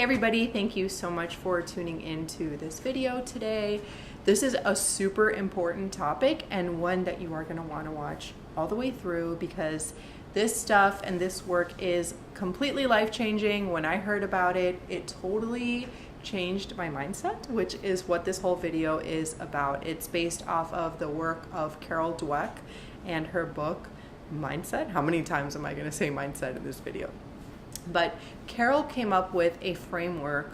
Hey everybody, thank you so much for tuning into this video today. This is a super important topic and one that you are going to want to watch all the way through because this stuff and this work is completely life-changing. When I heard about it, it totally changed my mindset, which is what this whole video is about. It's based off of the work of Carol Dweck and her book, Mindset. How many times am I going to say mindset in this video? But Carol came up with a framework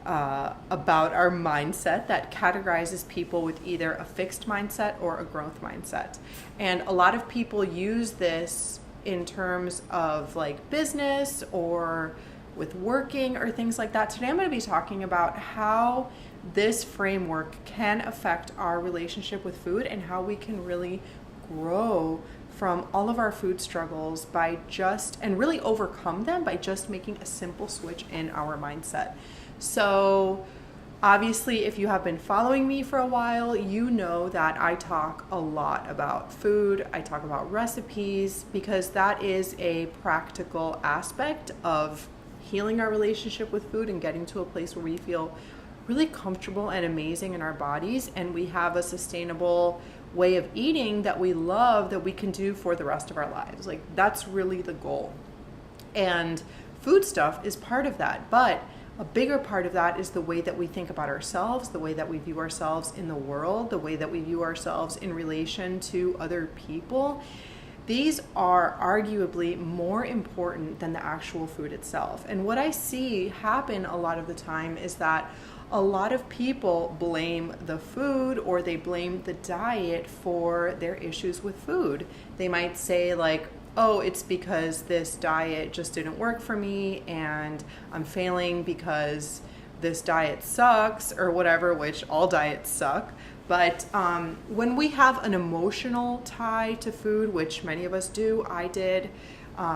about our mindset that categorizes people with either a fixed mindset or a growth mindset. And a lot of people use this in terms of like business or with working or things like that. Today I'm going to be talking about how this framework can affect our relationship with food and how we can really grow from all of our food struggles and really overcome them by just making a simple switch in our mindset. So obviously, if you have been following me for a while, you know that I talk a lot about food. I talk about recipes because that is a practical aspect of healing our relationship with food and getting to a place where we feel really comfortable and amazing in our bodies, and we have a sustainable way of eating that we love that we can do for the rest of our lives. Like, that's really the goal. And food stuff is part of that, but a bigger part of that is the way that we think about ourselves, the way that we view ourselves in the world, the way that we view ourselves in relation to other people. These are arguably more important than the actual food itself. And what I see happen a lot of the time is that a lot of people blame the food or they blame the diet for their issues with food. They might say like, oh, it's because this diet just didn't work for me and I'm failing because this diet sucks or whatever, which all diets suck. But when we have an emotional tie to food, which many of us do, I did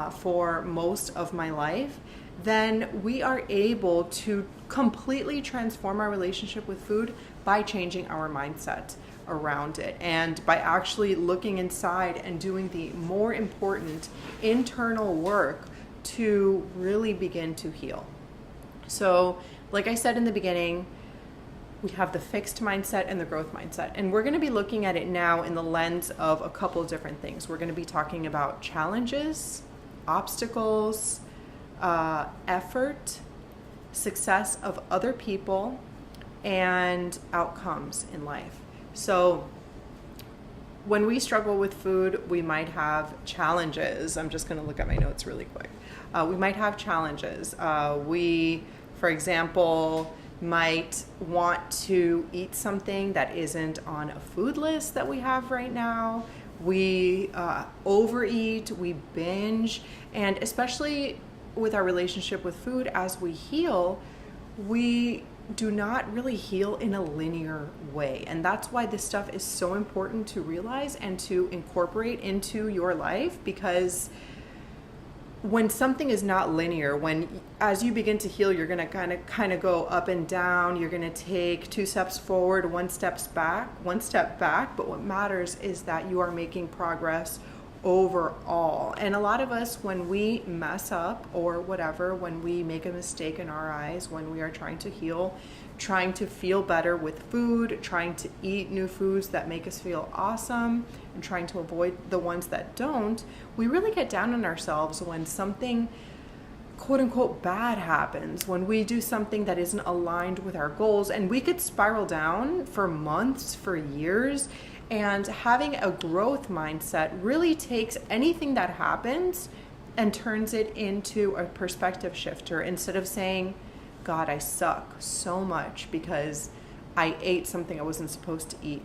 for most of my life, then we are able to completely transform our relationship with food by changing our mindset around it and by actually looking inside and doing the more important internal work to really begin to heal. So, like I said in the beginning, we have the fixed mindset and the growth mindset. And we're going to be looking at it now in the lens of a couple of different things. We're going to be talking about challenges, obstacles, effort, success of other people, and outcomes in life. So when we struggle with food, we might have challenges. I'm just going to look at my notes really quick. We might have challenges. We, for example, might want to eat something that isn't on a food list that we have right now. We overeat, we binge, and especially with our relationship with food, as we heal, we do not really heal in a linear way. And that's why this stuff is so important to realize and to incorporate into your life, because when something is not linear, as you begin to heal, you're going to kind of go up and down. You're going to take 2 steps forward, 1 step back. But what matters is that you are making progress overall. And a lot of us, when we mess up or whatever, when we make a mistake in our eyes, when we are trying to heal, trying to feel better with food, trying to eat new foods that make us feel awesome, and trying to avoid the ones that don't, we really get down on ourselves when something quote unquote bad happens, when we do something that isn't aligned with our goals, and we could spiral down for months, for years. And having a growth mindset really takes anything that happens and turns it into a perspective shifter. Instead of saying, God, I suck so much because I ate something I wasn't supposed to eat.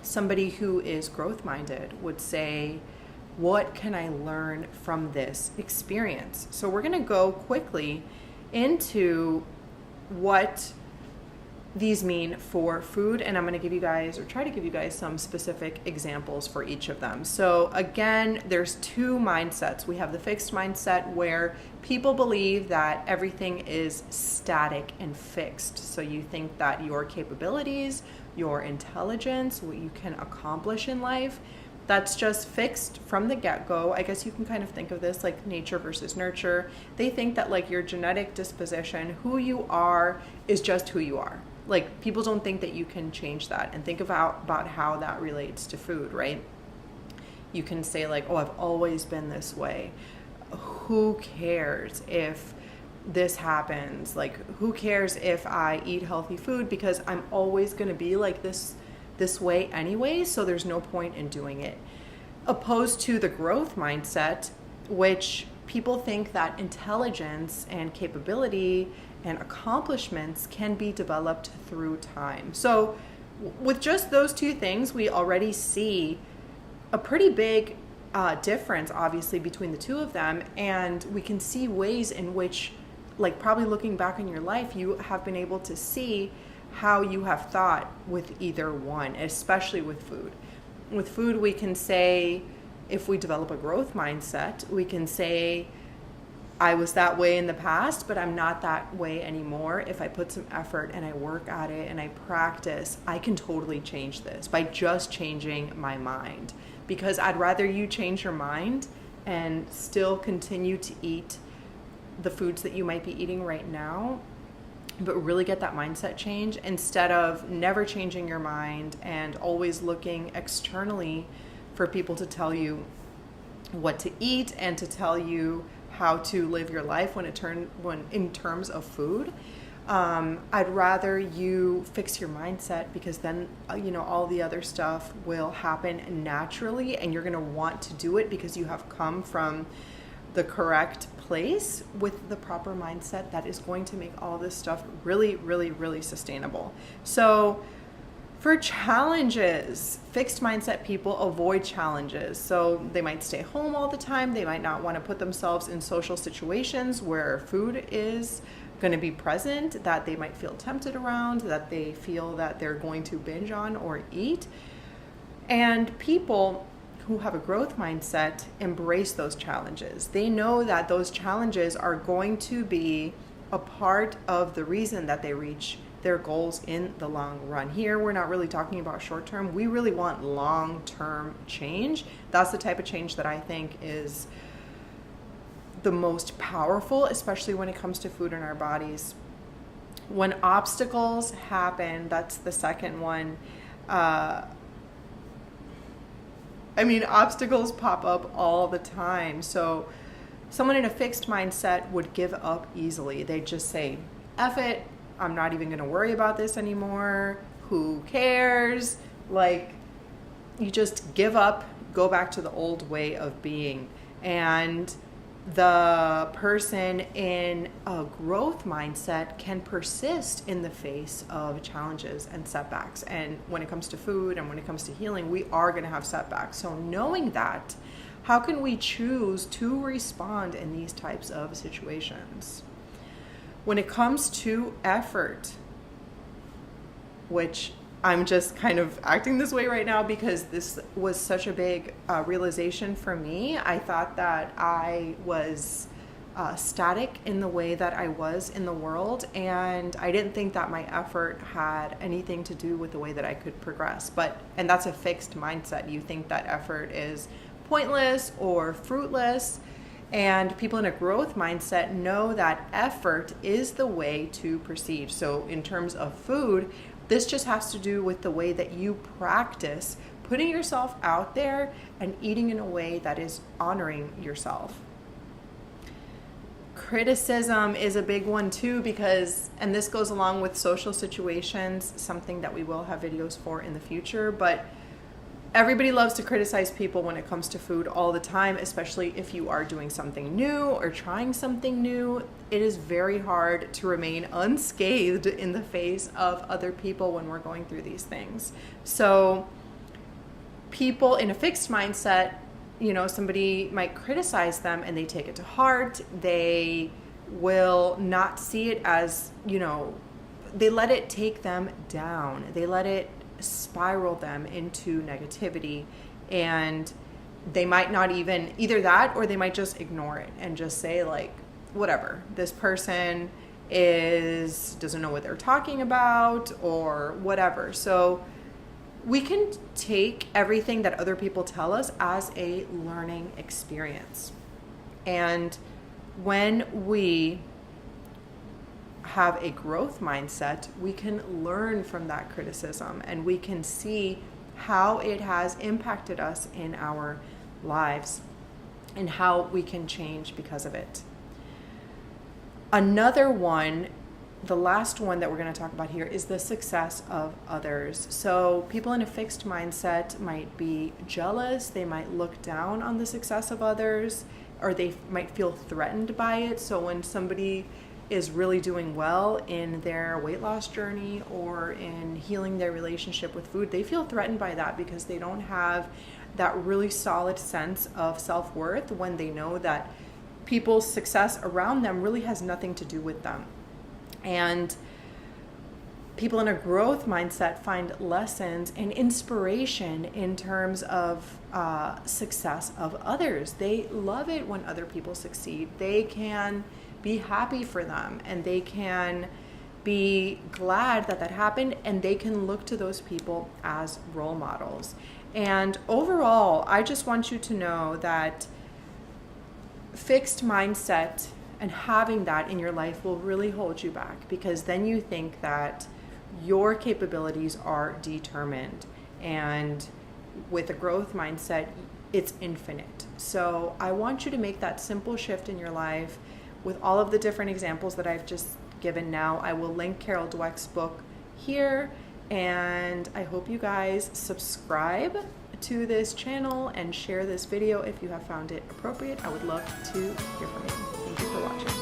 Somebody who is growth minded would say, what can I learn from this experience? So we're going to go quickly into what these mean for food, and I'm going to give you guys, or try to give you guys, some specific examples for each of them. So again, there's 2 mindsets. We have the fixed mindset where people believe that everything is static and fixed. So you think that your capabilities, your intelligence, what you can accomplish in life that's just fixed from the get-go. I guess you can kind of think of this like nature versus nurture. They think that like your genetic disposition, who you are, is just who you are. Like people don't think that you can change that. And think about how that relates to food, right? You can say like, oh, I've always been this way. Who cares if this happens? Like, who cares if I eat healthy food, because I'm always going to be like this way anyway, so there's no point in doing it. Opposed to the growth mindset, which people think that intelligence and capability and accomplishments can be developed through time. So with just those two things, we already see a pretty big difference, obviously, between the two of them. And we can see ways in which, like probably looking back in your life, you have been able to see how you have thought with either one, especially with food. With food, we can say, if we develop a growth mindset, we can say, I was that way in the past, but I'm not that way anymore. If I put some effort and I work at it and I practice, I can totally change this by just changing my mind. Because I'd rather you change your mind and still continue to eat the foods that you might be eating right now, but really get that mindset change, instead of never changing your mind and always looking externally for people to tell you what to eat and to tell you how to live your life when in terms of food. I'd rather you fix your mindset, because then all the other stuff will happen naturally, and you're going to want to do it because you have come from the correct place with the proper mindset that is going to make all this stuff really, really, really sustainable. So for challenges, fixed mindset people avoid challenges. So they might stay home all the time. They might not want to put themselves in social situations where food is going to be present, that they might feel tempted around, that they feel that they're going to binge on or eat. And people who have a growth mindset embrace those challenges. They know that those challenges are going to be a part of the reason that they reach their goals in the long run. Here, we're not really talking about short term. We really want long-term change. That's the type of change that I think is the most powerful, especially when it comes to food in our bodies. When obstacles happen, that's the second one. Obstacles pop up all the time. So someone in a fixed mindset would give up easily. They'd just say, F it, I'm not even going to worry about this anymore. Who cares? Like, you just give up, go back to the old way of being. And the person in a growth mindset can persist in the face of challenges and setbacks. And when it comes to food and when it comes to healing, we are going to have setbacks. So knowing that, how can we choose to respond in these types of situations? When it comes to effort, which I'm just kind of acting this way right now because this was such a big realization for me. I thought that I was static in the way that I was in the world, and I didn't think that my effort had anything to do with the way that I could progress. And that's a fixed mindset. You think that effort is pointless or fruitless, and people in a growth mindset know that effort is the way to proceed. So in terms of food, this just has to do with the way that you practice putting yourself out there and eating in a way that is honoring yourself. Criticism is a big one too, because, and this goes along with social situations, something that we will have videos for in the future, but everybody loves to criticize people when it comes to food all the time, especially if you are doing something new or trying something new. It is very hard to remain unscathed in the face of other people when we're going through these things. So people in a fixed mindset, somebody might criticize them and they take it to heart. They will not see it as, they let it take them down. They let it spiral them into negativity, and they might not even, either that or they might just ignore it and just say like, whatever, this person doesn't know what they're talking about or whatever. So we can take everything that other people tell us as a learning experience. And when we have a growth mindset, we can learn from that criticism and we can see how it has impacted us in our lives and how we can change because of it. Another one, the last one that we're going to talk about here, is the success of others. So people in a fixed mindset might be jealous, they might look down on the success of others, or they might feel threatened by it. So when somebody is really doing well in their weight loss journey or in healing their relationship with food, they feel threatened by that because they don't have that really solid sense of self-worth when they know that people's success around them really has nothing to do with them. And people in a growth mindset find lessons and inspiration in terms of success of others. They love it when other people succeed. They can be happy for them and they can be glad that that happened, and they can look to those people as role models. And overall, I just want you to know that fixed mindset and having that in your life will really hold you back, because then you think that your capabilities are determined, and with a growth mindset, it's infinite. So I want you to make that simple shift in your life with all of the different examples that I've just given now. I will link Carol Dweck's book here, and I hope you guys subscribe to this channel and share this video if you have found it appropriate. I would love to hear from you. Thank you for watching.